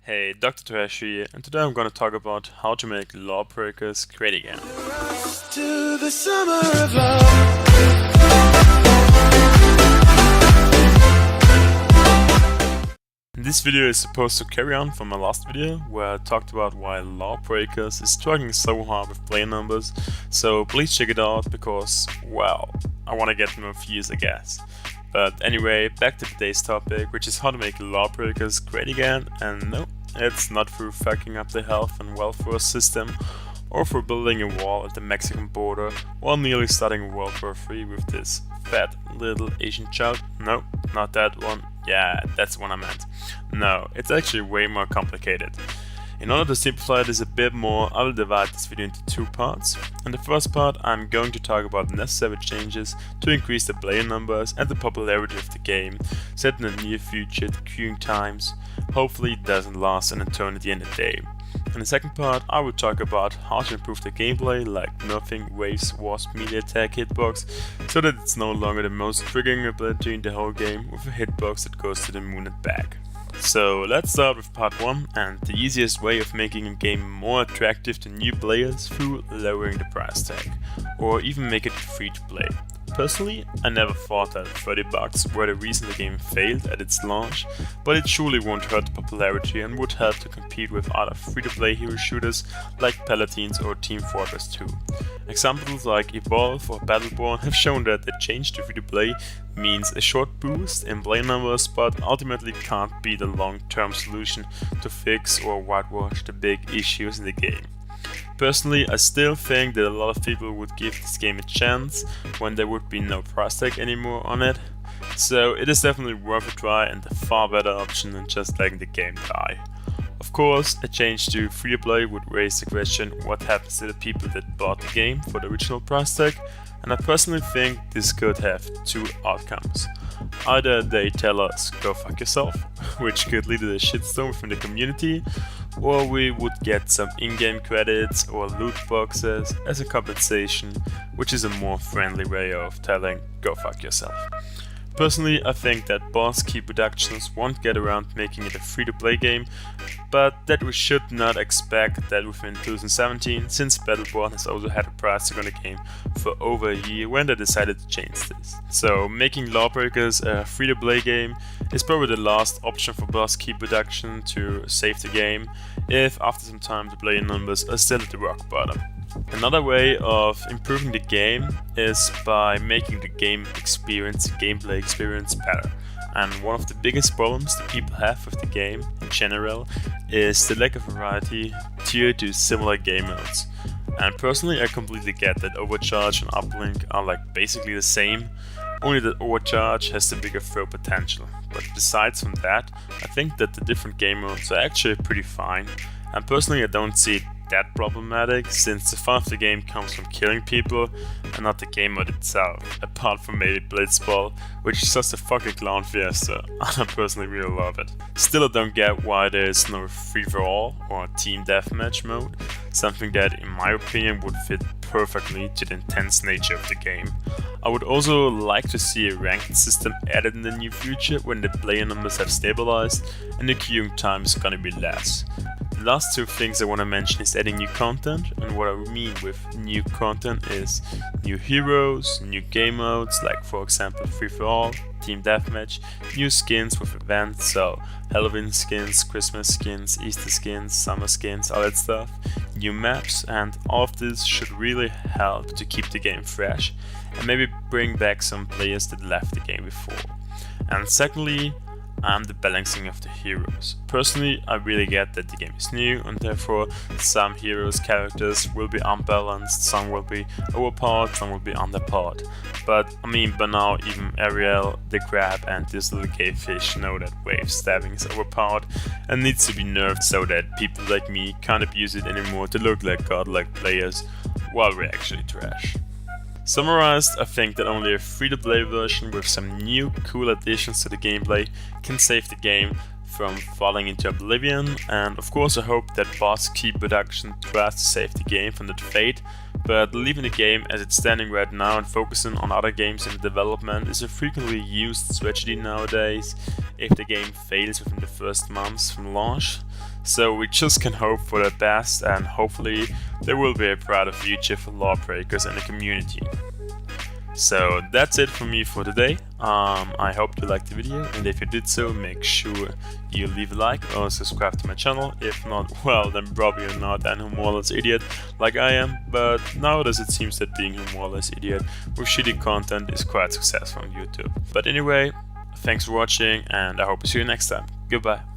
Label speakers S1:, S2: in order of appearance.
S1: Hey, Dr. Trash here, and today I'm gonna talk about how to make Lawbreakers great again.
S2: To the summer of love.
S1: This video is supposed to carry on from my last video, where I talked about why Lawbreakers is struggling so hard with player numbers, so please check it out because, well, I wanna get more views I guess. But anyway, back to today's topic, which is how to make Lawbreakers great again, and no, it's not through fucking up the health and welfare system, or for building a wall at the Mexican border, or nearly starting World War III with this fat little Asian child. No, not that one. Yeah, that's the one I meant. No, it's actually way more complicated. In order to simplify this a bit more, I will divide this video into two parts. In the first part, I'm going to talk about the necessary changes to increase the player numbers and the popularity of the game, set in the near future the queuing times hopefully doesn't last an eternity in a day. In the second part, I will talk about how to improve the gameplay, like nerfing Wave's Wasp melee attack hitbox, so that it's no longer the most triggering ability in the whole game, with a hitbox that goes to the moon and back. So let's start with part 1 and the easiest way of making a game more attractive to new players through lowering the price tag, or even make it free to play. Personally, I never thought that $30 were the reason the game failed at its launch, but it surely won't hurt the popularity and would help to compete with other free-to-play hero shooters like Paladins or Team Fortress 2. Examples like Evolve or Battleborn have shown that the change to free-to-play means a short boost in player numbers, but ultimately can't be the long-term solution to fix or whitewash the big issues in the game. Personally, I still think that a lot of people would give this game a chance when there would be no price tag anymore on it, so it is definitely worth a try and a far better option than just letting the game die. Of course, a change to free-to-play would raise the question what happens to the people that bought the game for the original price tag, and I personally think this could have two outcomes. Either they tell us go fuck yourself, which could lead to a shitstorm from the community, or we would get some in-game credits or loot boxes as a compensation, which is a more friendly way of telling go fuck yourself. Personally, I think that Boss Key Productions won't get around making it a free-to-play game, but that we should not expect that within 2017, since Battleborn has also had a price tag on the game for over a year when they decided to change this. So making Lawbreakers a free-to-play game is probably the last option for Boss Key Production to save the game, if after some time the player numbers are still at the rock bottom. Another way of improving the game is by making the gameplay experience better. And one of the biggest problems that people have with the game in general is the lack of variety due to similar game modes. And personally, I completely get that Overcharge and Uplink are like basically the same, only that Overcharge has the bigger throw potential. But besides from that, I think that the different game modes are actually pretty fine, and personally I don't see it that problematic, since the fun of the game comes from killing people and not the game mode itself, apart from maybe Blitzball, which is just a fucking clown fiesta, and I personally really love it. Still, I don't get why there is no free-for-all or team deathmatch mode, something that in my opinion would fit perfectly to the intense nature of the game. I would also like to see a ranked system added in the near future when the player numbers have stabilized and the queuing time is gonna be less. The last two things I want to mention is adding new content, and what I mean with new content is new heroes, new game modes like for example free for all, team deathmatch, new skins with events, so Halloween skins, Christmas skins, Easter skins, summer skins, all that stuff, new maps, and all of this should really help to keep the game fresh and maybe bring back some players that left the game before. And secondly, the balancing of the heroes. Personally, I really get that the game is new and therefore some heroes' characters will be unbalanced, some will be overpowered, some will be underpowered. But I mean, by now even Ariel, the crab and this little gay fish know that wave stabbing is overpowered and needs to be nerfed so that people like me can't abuse it anymore to look like godlike players while we're actually trash. Summarized, I think that only a free-to-play version with some new cool additions to the gameplay can save the game from falling into oblivion, and of course I hope that Boss Key Production tries to save the game from that fate, but leaving the game as it's standing right now and focusing on other games in development is a frequently used strategy nowadays if the game fails within the first months from launch. So we just can hope for the best, and hopefully there will be a brighter future for Lawbreakers and the community. So that's it for me for today. I hope you liked the video, and if you did so, make sure you leave a like or subscribe to my channel. If not, well, then probably you're not an humorless idiot like I am, but nowadays it seems that being a humorless idiot with shitty content is quite successful on YouTube. But anyway, thanks for watching, and I hope to see you next time. Goodbye.